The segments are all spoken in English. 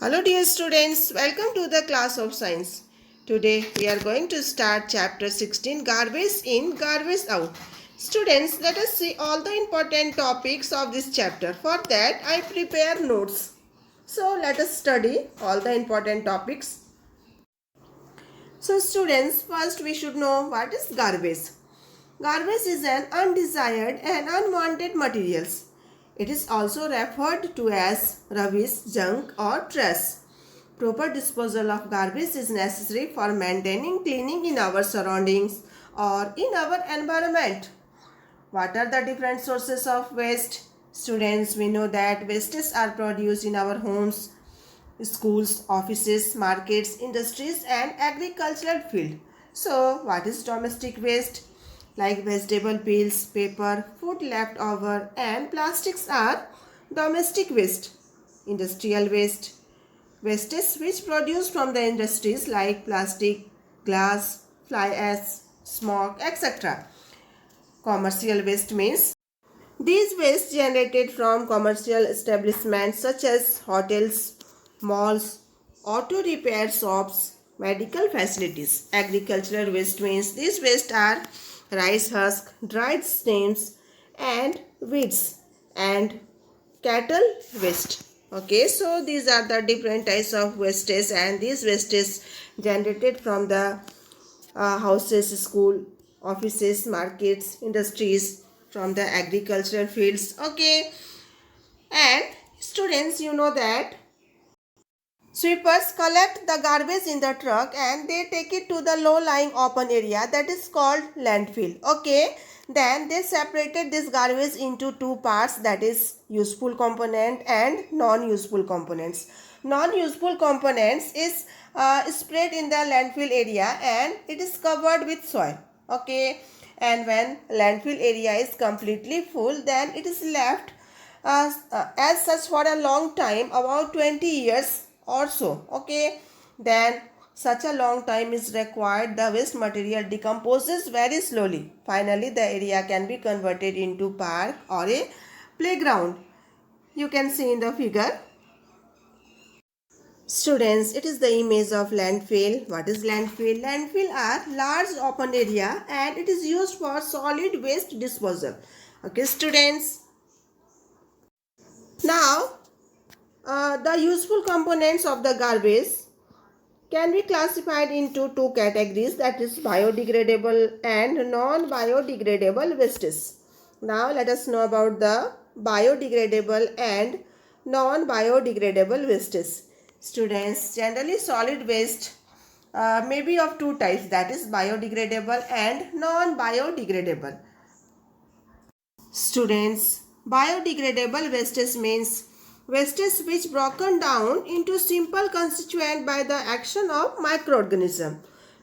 Hello dear students, welcome to the class of science. Today we are going to start chapter 16 garbage in garbage out. Students, let us see all the important topics of this chapter. For that I prepare notes. So let us study all the important topics. So students, first we should know what is garbage. Garbage is an undesired and unwanted materials. It is also referred to as rubbish, junk or trash. Proper disposal of garbage is necessary for maintaining cleaning in our surroundings or in our environment. What are the different sources of waste? Students, we know that wastes are produced in our homes, schools, offices, markets, industries and agricultural field. So, what is domestic waste? Like vegetable peels, paper, food leftover and plastics are domestic waste. Industrial waste. Wastes which produce from the industries like plastic, glass, fly ash, smoke, etc. Commercial waste means these waste generated from commercial establishments such as hotels, malls, auto repair shops, medical facilities. Agricultural waste means these waste are rice husk, dried stems and weeds and cattle waste. Okay, so these are the different types of wastes and these wastes generated from the houses, school, offices, markets, industries, from the agricultural fields. Okay, and students, you know that sweepers collect the garbage in the truck and they take it to the low-lying open area that is called landfill. Okay, then they separated this garbage into two parts, that is useful component and non-useful components. Non-useful components is spread in the landfill area and it is covered with soil. Okay, and when landfill area is completely full, then it is left as such for a long time, about 20 years or so. Okay, then such a long time is required. The waste material decomposes very slowly. Finally the area can be converted into park or a playground. You can see in the figure. Students, it is the image of landfill. What is landfill? Landfill are large open area and it is used for solid waste disposal. Okay students, now the useful components of the garbage can be classified into two categories, that is biodegradable and non-biodegradable wastes. Now let us know about the biodegradable and non-biodegradable wastes. Students, generally solid waste may be of two types, that is biodegradable and non-biodegradable. Students, biodegradable wastes means wastes which broken down into simple constituent by the action of microorganism.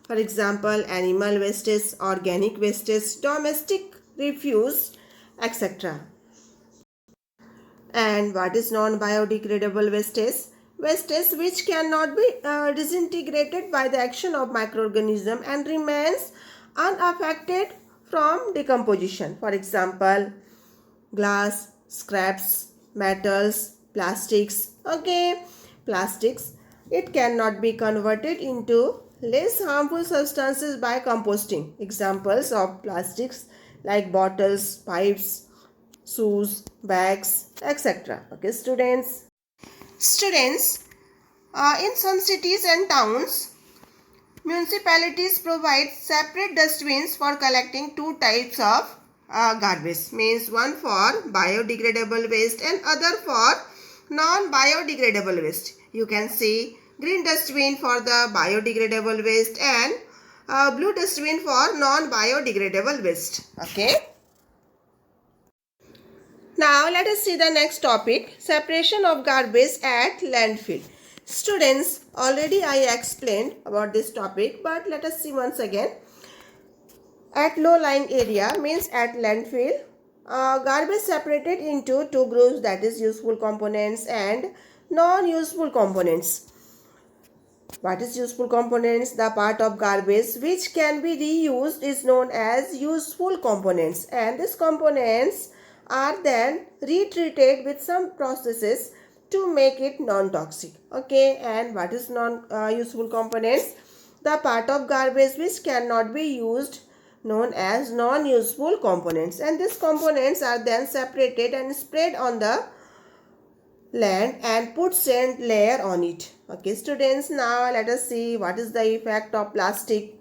For example, animal wastes, organic wastes, domestic refuse, etc. And what is non-biodegradable wastes? Wastes which cannot be disintegrated by the action of microorganism and remains unaffected from decomposition. For example, glass, scraps, metals, plastics. Okay, plastics. It cannot be converted into less harmful substances by composting. Examples of plastics like bottles, pipes, shoes, bags, etc. Okay, students. Students, in some cities and towns, municipalities provide separate dustbins for collecting two types of garbage. Means one for biodegradable waste and other for non-biodegradable waste. You can see green dustbin for the biodegradable waste and blue dustbin for non-biodegradable waste. Okay. Now let us see the next topic, separation of garbage at landfill. Students, already I explained about this topic, but let us see once again. At low-lying area means at landfill, garbage separated into two groups, that is useful components and non-useful components. What is useful components? The part of garbage which can be reused is known as useful components, and these components are then retreated with some processes to make it non-toxic. Okay, and what is non-useful components? The part of garbage which cannot be used known as non-useful components, and these components are then separated and spread on the land and put sand layer on it. Okay students, now let us see what is the effect of plastic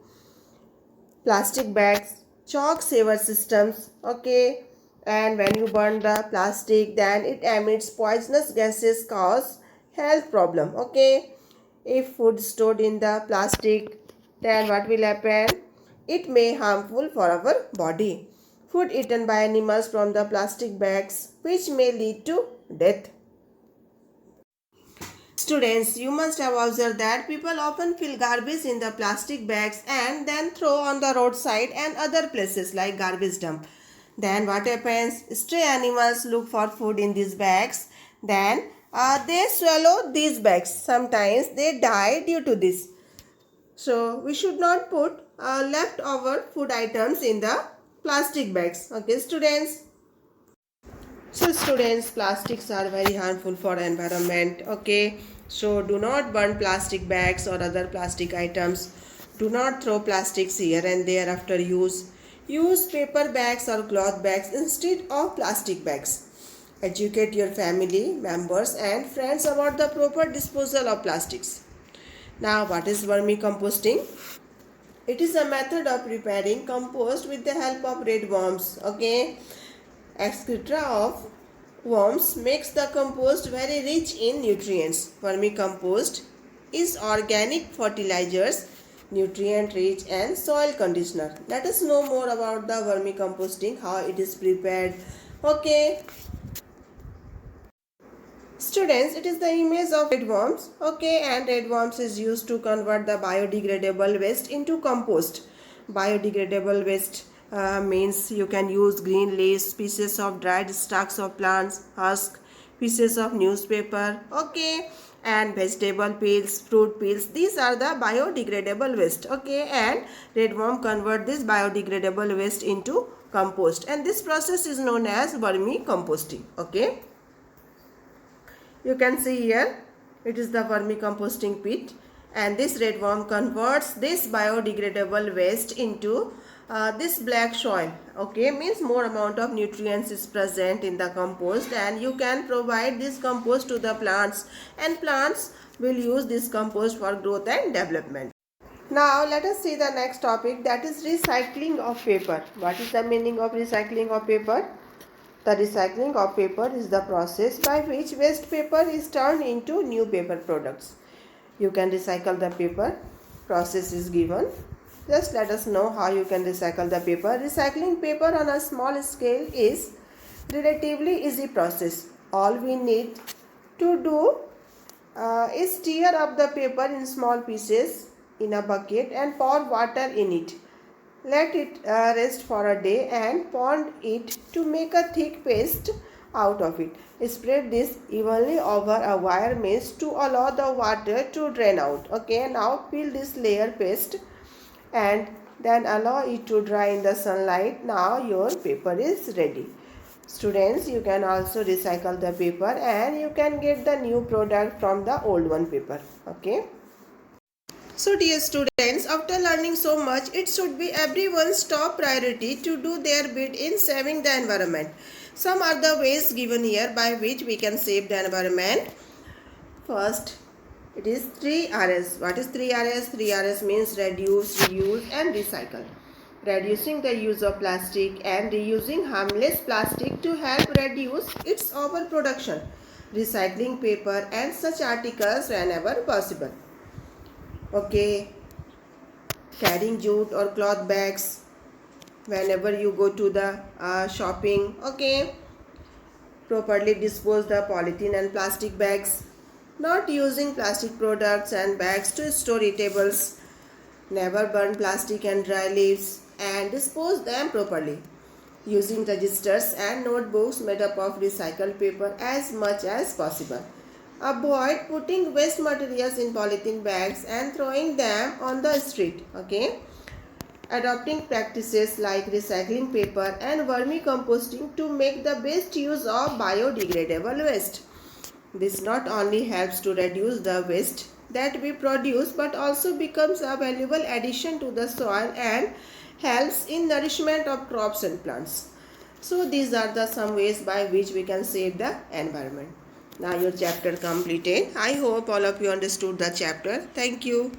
bags, chalk saver systems. Okay, and when you burn the plastic, then it emits poisonous gases, cause health problem. Okay, if food stored in the plastic, then what will happen? It may harmful for our body. Food eaten by animals from the plastic bags, which may lead to death. Students, you must have observed that people often fill garbage in the plastic bags and then throw on the roadside and other places like garbage dump. Then what happens? Stray animals look for food in these bags. Then they swallow these bags. Sometimes they die due to this. So we should not put leftover food items in the plastic bags. Okay, students. So students, plastics are very harmful for environment. Okay, so do not burn plastic bags or other plastic items. Do not throw plastics here and there after use. Use paper bags or cloth bags instead of plastic bags. Educate your family members and friends about the proper disposal of plastics. Now, what is vermicomposting? It is a method of preparing compost with the help of red worms. Okay, excreta of worms makes the compost very rich in nutrients. Vermicompost is organic fertilizers, nutrient rich and soil conditioner. Let us know more about the vermicomposting, how it is prepared. Okay students, it is the image of red worms. Okay, and red worms is used to convert the biodegradable waste into compost. Biodegradable waste means you can use green leaves, pieces of dried stalks of plants, husk, pieces of newspaper. Okay, and vegetable peels, fruit peels, these are the biodegradable waste. Okay, and red worm convert this biodegradable waste into compost, and this process is known as vermicomposting. Okay, you can see here it is the vermicomposting pit, and this red worm converts this biodegradable waste into this black soil. Okay, means more amount of nutrients is present in the compost, and you can provide this compost to the plants, and plants will use this compost for growth and development. Now let us see the next topic, that is recycling of paper. What is the meaning of recycling of paper? The recycling of paper is the process by which waste paper is turned into new paper products. You can recycle the paper. Process is given. Just let us know how you can recycle the paper. Recycling paper on a small scale is relatively easy process. All we need to do is tear up the paper in small pieces in a bucket and pour water in it. Let it rest for a day and pound it to make a thick paste out of it. Spread this evenly over a wire mesh to allow the water to drain out. Okay, now peel this layer paste and then allow it to dry in the sunlight. Now your paper is ready. Students, you can also recycle the paper and you can get the new product from the old one paper. Okay. So dear students, after learning so much, it should be everyone's top priority to do their bit in saving the environment. Some are the ways given here by which we can save the environment. First, it is 3Rs. What is 3Rs? 3Rs means reduce, reuse and recycle. Reducing the use of plastic and reusing harmless plastic to help reduce its overproduction. Recycling paper and such articles whenever possible. Okay, carrying jute or cloth bags whenever you go to the shopping. Okay, properly dispose the polythene and plastic bags. Not using plastic products and bags to store eatables. Never burn plastic and dry leaves and dispose them properly. Using registers and notebooks made up of recycled paper as much as possible. Avoid putting waste materials in polythene bags and throwing them on the street. Okay. Adopting practices like recycling paper and vermicomposting to make the best use of biodegradable waste. This not only helps to reduce the waste that we produce but also becomes a valuable addition to the soil and helps in nourishment of crops and plants. So these are the some ways by which we can save the environment. Now your chapter completed. I hope all of you understood the chapter. Thank you.